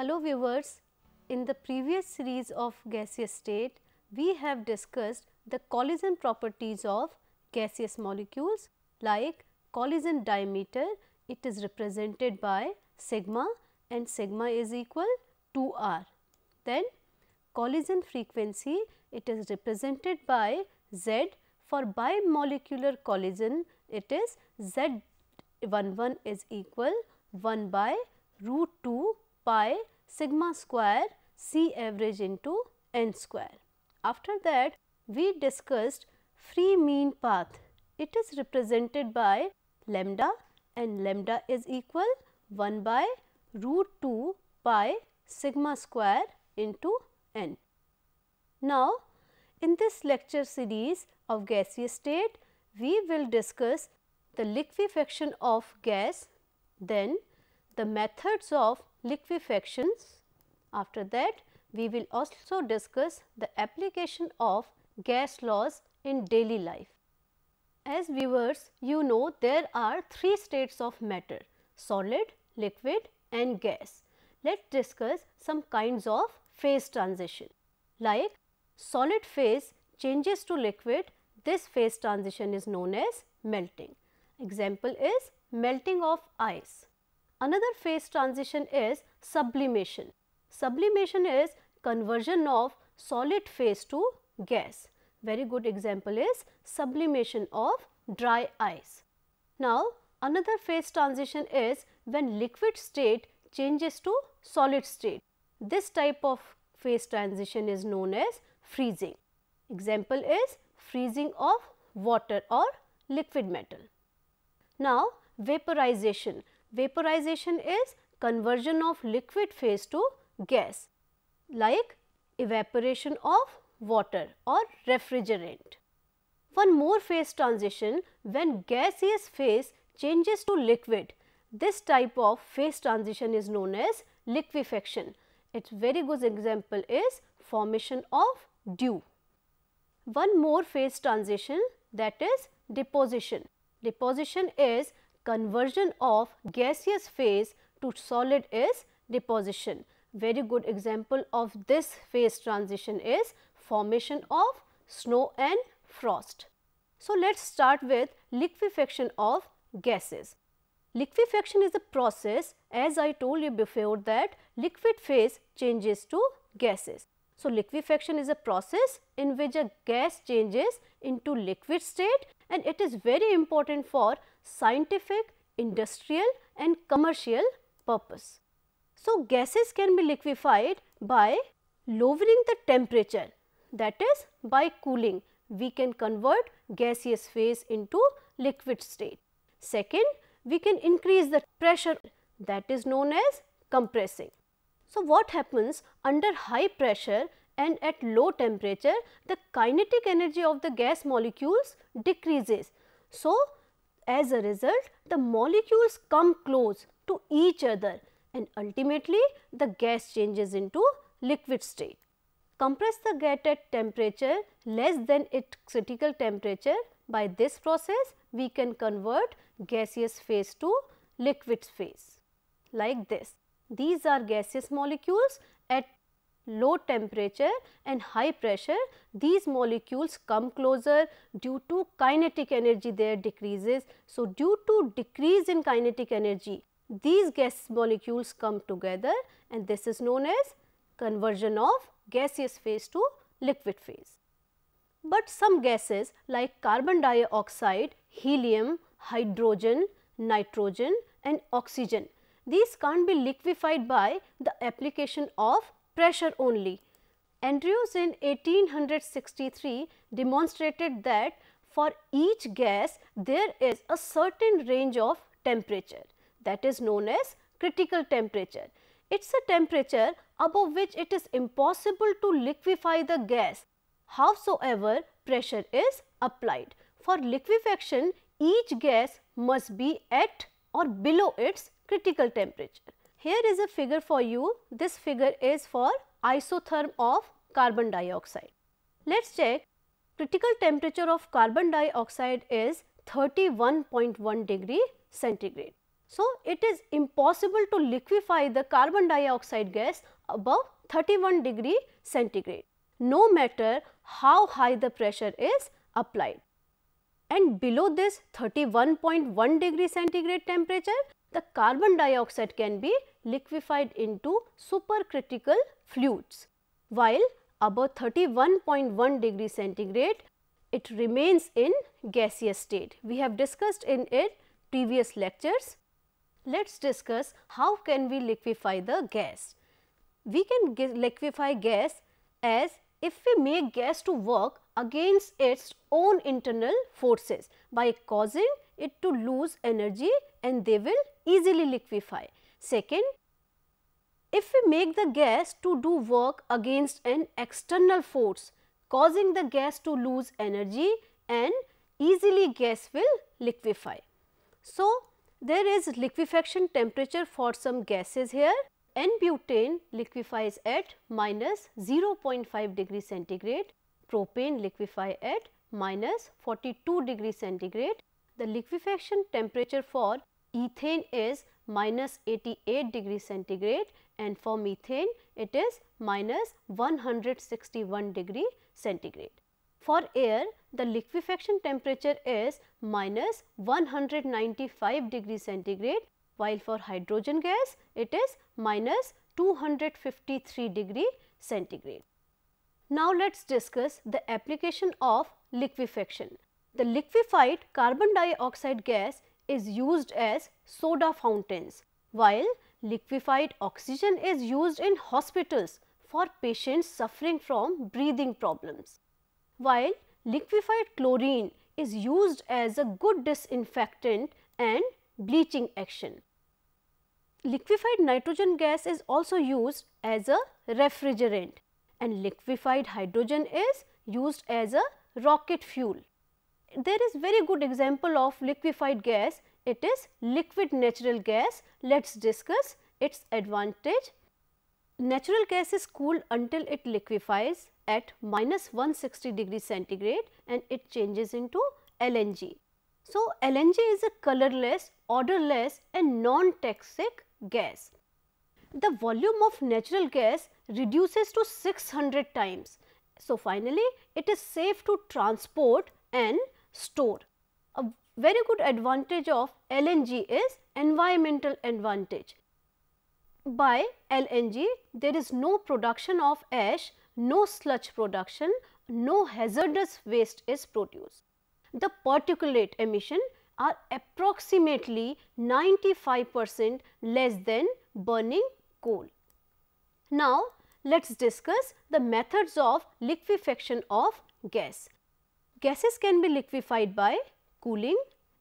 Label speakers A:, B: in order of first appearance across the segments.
A: Hello viewers, in the previous series of gaseous state, we have discussed the collision properties of gaseous molecules like collision diameter, it is represented by sigma and sigma is equal to r. Then collision frequency, it is represented by Z. For bimolecular collision, it is Z11 is equal 1 by root 2 pi sigma square C average into n square. After that, we discussed free mean path. It is represented by lambda and lambda is equal 1 by root 2 pi sigma square into n. Now, in this lecture series of gaseous state, we will discuss the liquefaction of gas, then the methods of liquefactions. After that, we will also discuss the application of gas laws in daily life. As viewers, you know there are three states of matter: solid, liquid and gas. Let us discuss some kinds of phase transition. Like solid phase changes to liquid, this phase transition is known as melting. Example is melting of ice. Another phase transition is sublimation. Sublimation is conversion of solid phase to gas. Very good example is sublimation of dry ice. Now, another phase transition is when liquid state changes to solid state. This type of phase transition is known as freezing. Example is freezing of water or liquid metal. Now, vaporization. Vaporization is conversion of liquid phase to gas, like evaporation of water or refrigerant. One more phase transition, when gaseous phase changes to liquid. This type of phase transition is known as liquefaction. Its very good example is formation of dew. One more phase transition, that is deposition. Deposition is conversion of gaseous phase to solid is deposition. Very good example of this phase transition is formation of snow and frost. So, let us start with liquefaction of gases. Liquefaction is a process, as I told you before, that liquid phase changes to gases. So, liquefaction is a process in which a gas changes into liquid state, and it is very important for scientific, industrial and commercial purpose. So, gases can be liquefied by lowering the temperature, that is by cooling. We can convert gaseous phase into liquid state. Second, we can increase the pressure, that is known as compressing. So, what happens under high pressure and at low temperature, the kinetic energy of the gas molecules decreases. So, as a result, the molecules come close to each other and ultimately the gas changes into liquid state. Compress the gas at temperature less than its critical temperature. By this process, we can convert gaseous phase to liquid phase like this. These are gaseous molecules at low temperature and high pressure. These molecules come closer due to kinetic energy there decreases. So, due to decrease in kinetic energy, these gas molecules come together and this is known as conversion of gaseous phase to liquid phase. But some gases like carbon dioxide, helium, hydrogen, nitrogen and oxygen, these can't be liquefied by the application of pressure only. Andrews in 1863 demonstrated that for each gas there is a certain range of temperature, that is known as critical temperature. It is a temperature above which it is impossible to liquefy the gas, howsoever pressure is applied. For liquefaction, each gas must be at or below its critical temperature. Here is a figure for you. This figure is for isotherm of carbon dioxide. Let us check. Critical temperature of carbon dioxide is 31.1 degree centigrade. So, it is impossible to liquefy the carbon dioxide gas above 31 degree centigrade, no matter how high the pressure is applied. And below this 31.1 degree centigrade temperature, the carbon dioxide can be liquefied into supercritical fluids, while above 31.1 degree centigrade, it remains in gaseous state. We have discussed in it previous lectures. Let us discuss how can we liquefy the gas. We can liquefy gas as if we make gas to work against its own internal forces by causing it to lose energy, and they will easily liquefy. Second, if we make the gas to do work against an external force causing the gas to lose energy, and easily gas will liquefy. So, there is liquefaction temperature for some gases here. N-butane liquefies at minus 0.5 degree centigrade, propane liquefy at minus 42 degree centigrade. The liquefaction temperature for ethane is minus 88 degree centigrade, and for methane it is minus 161 degree centigrade. For air, the liquefaction temperature is minus 195 degree centigrade, while for hydrogen gas it is minus 253 degree centigrade. Now, let us discuss the application of liquefaction. The liquefied carbon dioxide gas is used as soda fountains, while liquefied oxygen is used in hospitals for patients suffering from breathing problems, while liquefied chlorine is used as a good disinfectant and bleaching action. Liquefied nitrogen gas is also used as a refrigerant, and liquefied hydrogen is used as a rocket fuel. There is very good example of liquefied gas. It is liquid natural gas. Let us discuss its advantage. Natural gas is cooled until it liquefies at minus 160 degree centigrade, and it changes into LNG. So, LNG is a colorless, odorless and non-toxic gas. The volume of natural gas reduces to 600 times. So, finally, it is safe to transport and store. A very good advantage of LNG is environmental advantage. By LNG, there is no production of ash, no sludge production, no hazardous waste is produced. The particulate emission are approximately 95% less than burning coal. Now, let us discuss the methods of liquefaction of gas. Gases can be liquefied by cooling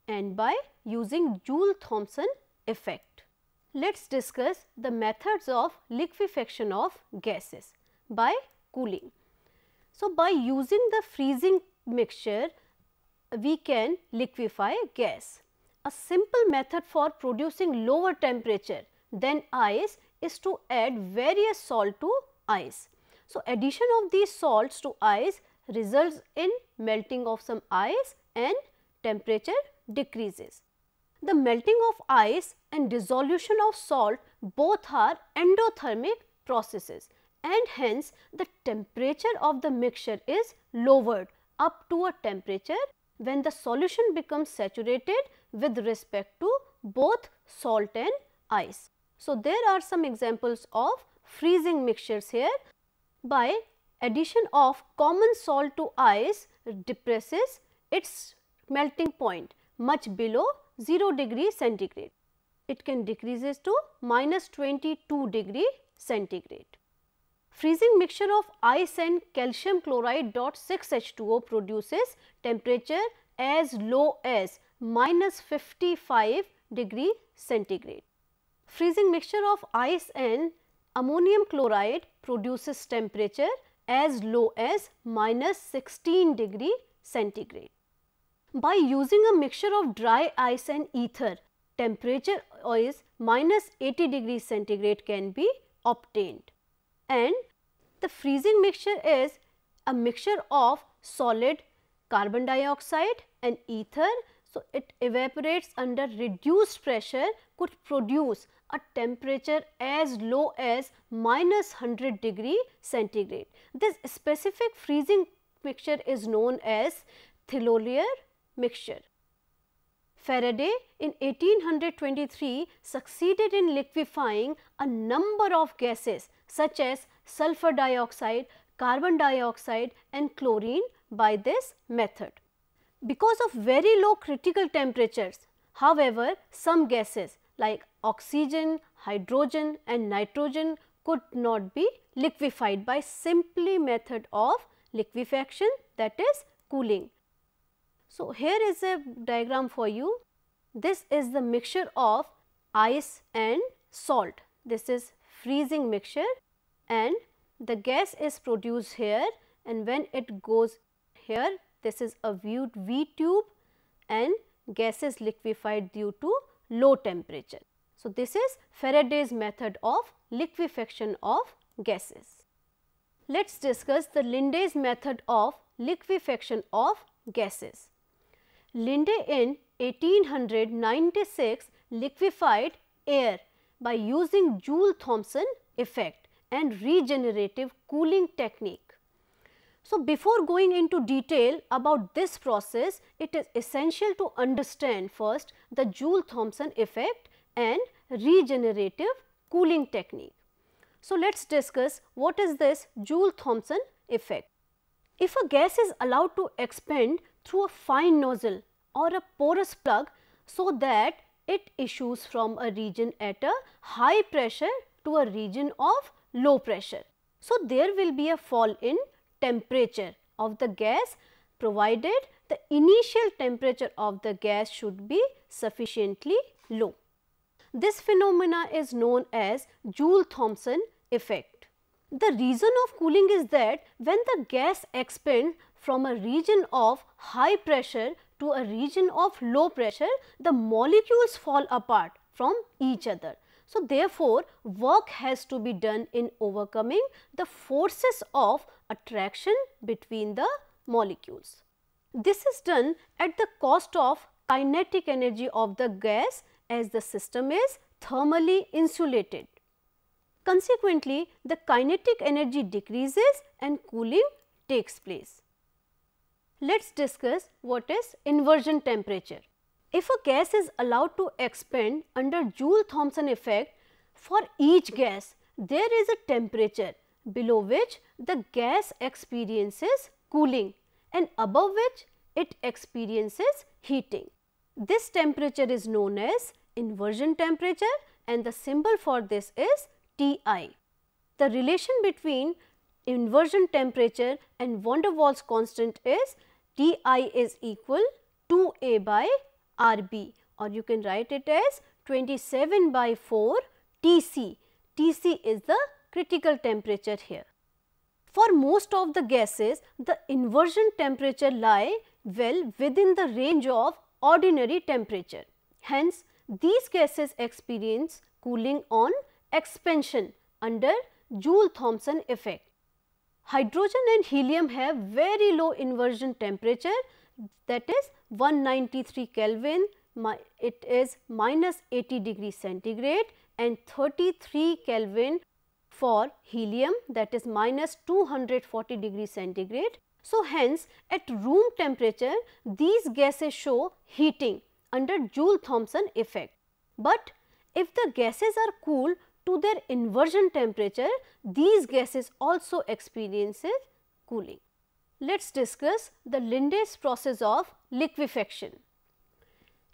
A: and by using Joule-Thomson effect. Let us discuss the methods of liquefaction of gases by cooling. So, by using the freezing mixture, we can liquefy gas. A simple method for producing lower temperature than ice is to add various salt to ice. So, addition of these salts to ice results in melting of some ice and temperature decreases. The melting of ice and dissolution of salt both are endothermic processes, and hence the temperature of the mixture is lowered up to a temperature when the solution becomes saturated with respect to both salt and ice. So, there are some examples of freezing mixtures here. By addition of common salt to ice depresses its melting point much below 0 degree centigrade. It can decreases to minus 22 degree centigrade. Freezing mixture of ice and calcium chloride .6H2O produces temperature as low as minus 55 degree centigrade. Freezing mixture of ice and ammonium chloride produces temperature as low as minus 16 degree centigrade. By using a mixture of dry ice and ether, temperature is minus 80 degree centigrade can be obtained. And the freezing mixture is a mixture of solid carbon dioxide and ether. So, it evaporates under reduced pressure could produce a temperature as low as -100 degree centigrade. This specific freezing mixture is known as Thilolier mixture. Faraday in 1823 succeeded in liquefying a number of gases such as sulfur dioxide, carbon dioxide and chlorine by this method. Because of very low critical temperatures, however, some gases like oxygen, hydrogen and nitrogen could not be liquefied by simply method of liquefaction, that is cooling. So, here is a diagram for you. This is the mixture of ice and salt. This is freezing mixture and the gas is produced here, and when it goes here, this is a V tube and gas is liquefied due to low temperature. So, this is Faraday's method of liquefaction of gases. Let us discuss the Linde's method of liquefaction of gases. Linde in 1896 liquefied air by using Joule-Thomson effect and regenerative cooling technique. So, before going into detail about this process, it is essential to understand first the Joule-Thomson effect and regenerative cooling technique. So, let us discuss what is this Joule-Thomson effect. If a gas is allowed to expand through a fine nozzle or a porous plug so that it issues from a region at a high pressure to a region of low pressure. So, there will be a fall in temperature of the gas provided the initial temperature of the gas should be sufficiently low. This phenomena is known as Joule-Thomson effect. The reason of cooling is that when the gas expands from a region of high pressure to a region of low pressure, the molecules fall apart from each other. So, therefore, work has to be done in overcoming the forces of attraction between the molecules. This is done at the cost of kinetic energy of the gas as the system is thermally insulated. Consequently, the kinetic energy decreases and cooling takes place. Let us discuss what is inversion temperature. If a gas is allowed to expand under Joule-Thomson effect, for each gas there is a temperature below which the gas experiences cooling and above which it experiences heating. This temperature is known as inversion temperature and the symbol for this is Ti. The relation between inversion temperature and van der Waals constant is Ti is equal to A by Rb, or you can write it as 27 by 4 Tc. Tc is the critical temperature here. For most of the gases, the inversion temperature lie well within the range of ordinary temperature. Hence, these gases experience cooling on expansion under Joule-Thomson effect. Hydrogen and helium have very low inversion temperature, that is 193 Kelvin, it is -80 degree centigrade, and 33 Kelvin for helium, that is -240 degree centigrade. So, hence at room temperature these gases show heating under Joule-Thomson effect, but if the gases are cooled to their inversion temperature, these gases also experiences cooling. Let us discuss the Linde's process of liquefaction.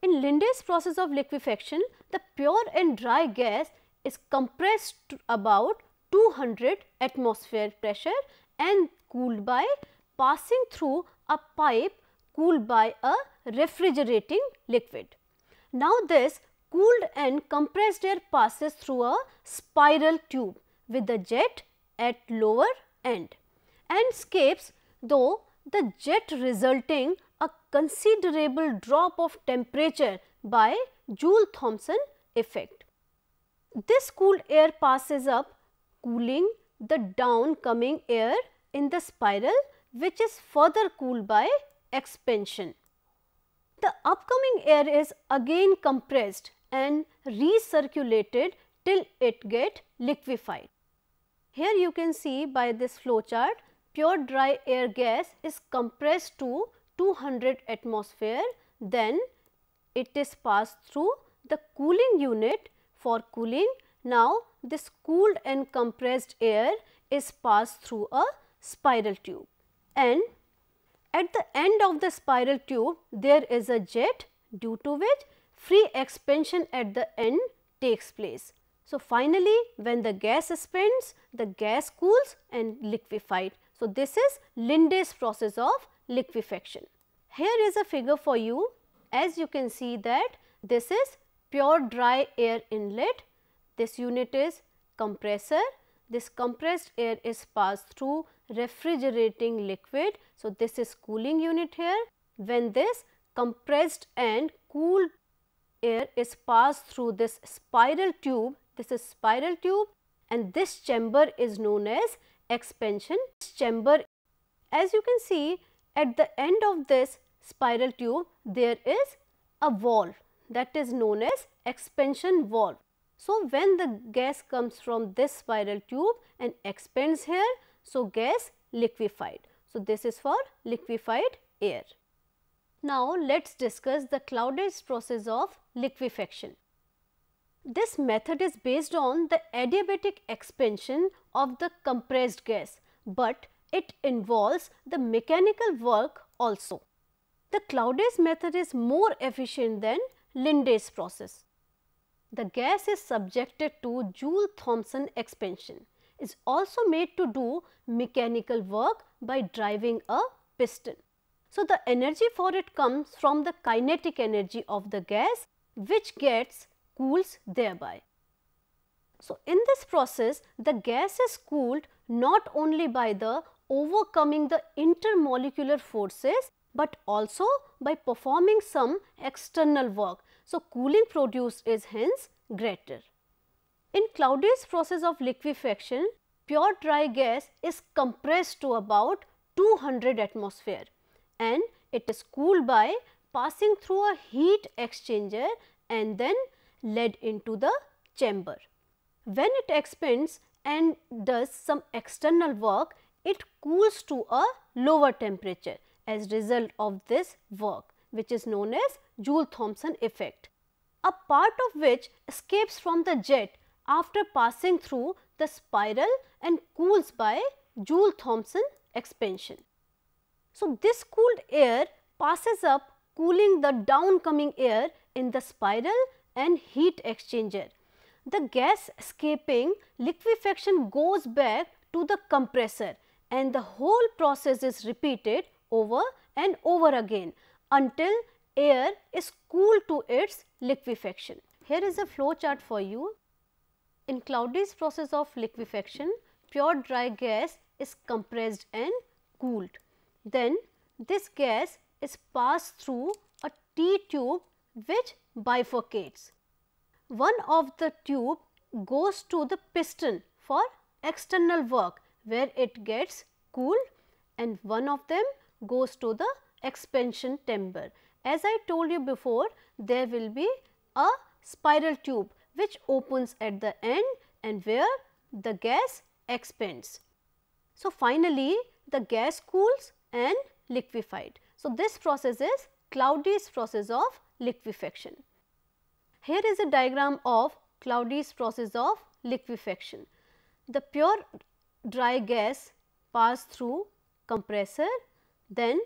A: In Linde's process of liquefaction, the pure and dry gas is compressed to about 200 atmosphere pressure and cooled by passing through a pipe cooled by a refrigerating liquid. Now, this cooled and compressed air passes through a spiral tube with the jet at lower end and escapes, though the jet resulting a considerable drop of temperature by Joule-Thomson effect. This cooled air passes up, cooling the downcoming air in the spiral, which is further cooled by expansion. The upcoming air is again compressed and recirculated till it get liquefied. Here you can see by this flow chart, pure dry air gas is compressed to 200 atmosphere, then it is passed through the cooling unit for cooling. Now, this cooled and compressed air is passed through a spiral tube, and at the end of the spiral tube there is a jet, due to which free expansion at the end takes place. So, finally, when the gas expands, the gas cools and liquefied. So, this is Linde's process of liquefaction. Here is a figure for you. As you can see that this is pure dry air inlet, this unit is compressor, this compressed air is passed through refrigerating liquid. So, this is cooling unit here. When this compressed and cooled air is passed through this spiral tube, this is spiral tube, and this chamber is known as expansion chamber. As you can see, at the end of this spiral tube there is a valve that is known as expansion valve. So, when the gas comes from this spiral tube and expands here, so gas liquefied. So, this is for liquefied air. Now, let us discuss the Claudius process of liquefaction. This method is based on the adiabatic expansion of the compressed gas, but it involves the mechanical work also. The Claudius method is more efficient than Linde's process. The gas is subjected to Joule-Thomson expansion. It is also made to do mechanical work by driving a piston. So, the energy for it comes from the kinetic energy of the gas, which gets cools thereby. So, in this process the gas is cooled not only by the overcoming the intermolecular forces, but also by performing some external work. So, cooling produced is hence greater. In Claudius process of liquefaction, pure dry gas is compressed to about 200 atmosphere and it is cooled by passing through a heat exchanger and then led into the chamber. When it expands and does some external work, it cools to a lower temperature as result of this work, which is known as Joule-Thomson effect, a part of which escapes from the jet after passing through the spiral and cools by Joule-Thomson expansion. So, this cooled air passes up, cooling the downcoming air in the spiral and heat exchanger. The gas escaping liquefaction goes back to the compressor and the whole process is repeated over and over again until air is cooled to its liquefaction. Here is a flow chart for you. In Claudius process of liquefaction, pure dry gas is compressed and cooled. Then this gas is passed through a T tube which bifurcates. One of the tube goes to the piston for external work where it gets cooled, and one of them goes to the expansion chamber. As I told you before, there will be a spiral tube which opens at the end and where the gas expands. So, finally, the gas cools and liquefied. So, this process is Claudius process of liquefaction. Here is a diagram of Claudius process of liquefaction. The pure dry gas passed through compressor, then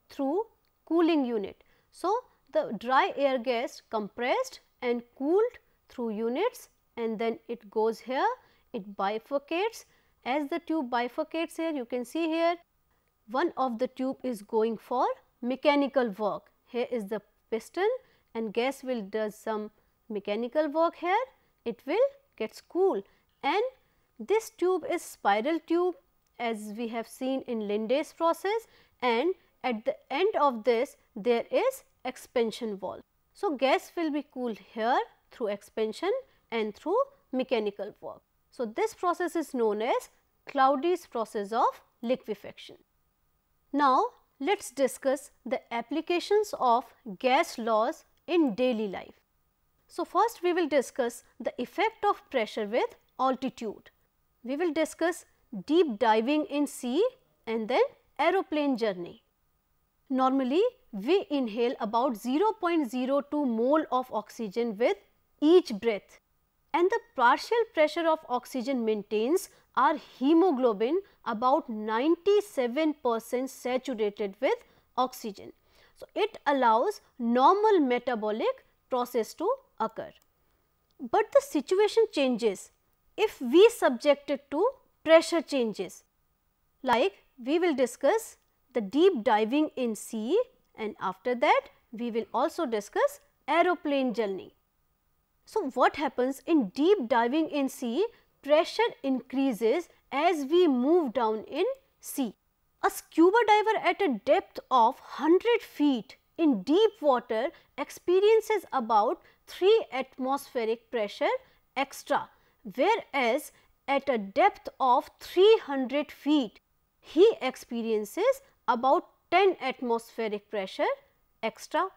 A: through cooling unit. So, the dry air gas compressed and cooled through units and then it goes here, it bifurcates. As the tube bifurcates here, you can see here one of the tube is going for mechanical work. Here is the piston and gas will does some mechanical work here, it will gets cool, and this tube is spiral tube as we have seen in Linde's process, and at the end of this there is expansion valve. So, gas will be cooled here through expansion and through mechanical work. So, this process is known as Claudius process of liquefaction. Now, let's discuss the applications of gas laws in daily life. So, first we will discuss the effect of pressure with altitude. We will discuss deep diving in sea and then aeroplane journey. Normally, we inhale about 0.02 mole of oxygen with each breath, and the partial pressure of oxygen maintains our hemoglobin about 97% saturated with oxygen. So, it allows normal metabolic process to occur. But the situation changes if we subject it to pressure changes, like we will discuss the deep diving in sea, and after that we will also discuss aeroplane journey. So, what happens in deep diving in sea? Pressure increases as we move down in sea. A scuba diver at a depth of 100 feet in deep water experiences about 3 atmospheric pressure extra, whereas at a depth of 300 feet he experiences about 10 atmospheric pressure extra.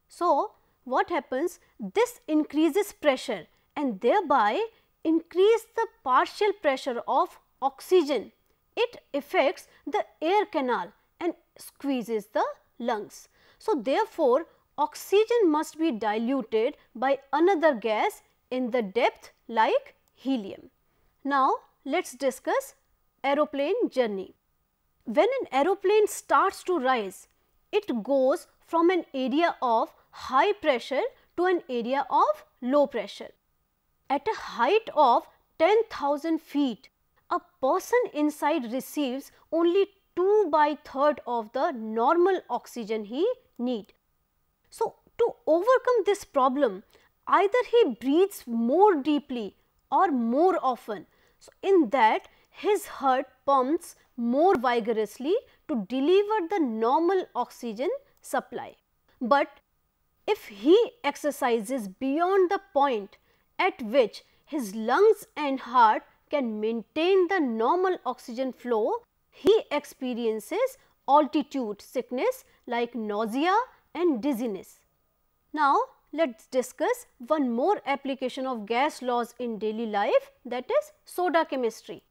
A: So, what happens? This increases pressure and thereby increase the partial pressure of oxygen. It affects the air canal and squeezes the lungs. So, therefore, oxygen must be diluted by another gas in the depth like helium. Now, let us discuss aeroplane journey. When an aeroplane starts to rise, it goes from an area of high pressure to an area of low pressure. At a height of 10,000 feet, a person inside receives only 2/3 of the normal oxygen he needs. So, to overcome this problem, either he breathes more deeply or more often. So, in that his heart pumps more vigorously to deliver the normal oxygen supply. But if he exercises beyond the point at which his lungs and heart can maintain the normal oxygen flow, he experiences altitude sickness like nausea and dizziness. Now, let us discuss one more application of gas laws in daily life, that is soda chemistry.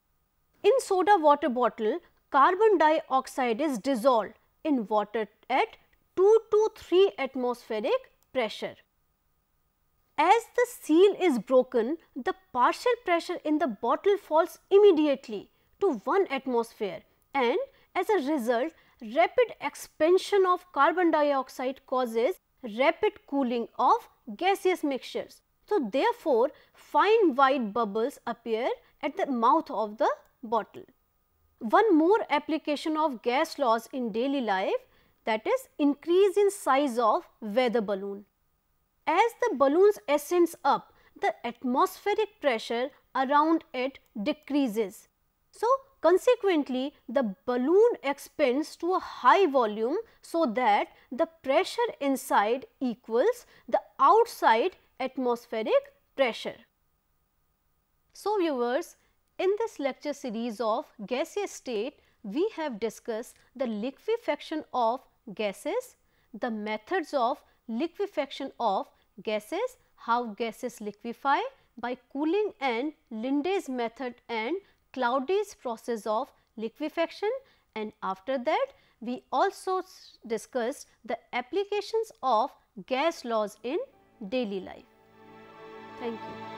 A: In soda water bottle, carbon dioxide is dissolved in water at 2 to 3 atmospheric pressure. As the seal is broken, the partial pressure in the bottle falls immediately to 1 atmosphere, and as a result, rapid expansion of carbon dioxide causes rapid cooling of gaseous mixtures. So, therefore, fine white bubbles appear at the mouth of the bottle. One more application of gas laws in daily life, that is increase in size of weather balloon. As the balloon ascends up, the atmospheric pressure around it decreases. So, consequently, the balloon expands to a high volume so that the pressure inside equals the outside atmospheric pressure. So, viewers, in this lecture series of gaseous state, we have discussed the liquefaction of gases, the methods of liquefaction of gases, how gases liquefy by cooling and Linde's method and Claudius process of liquefaction, and after that we also discussed the applications of gas laws in daily life. Thank you.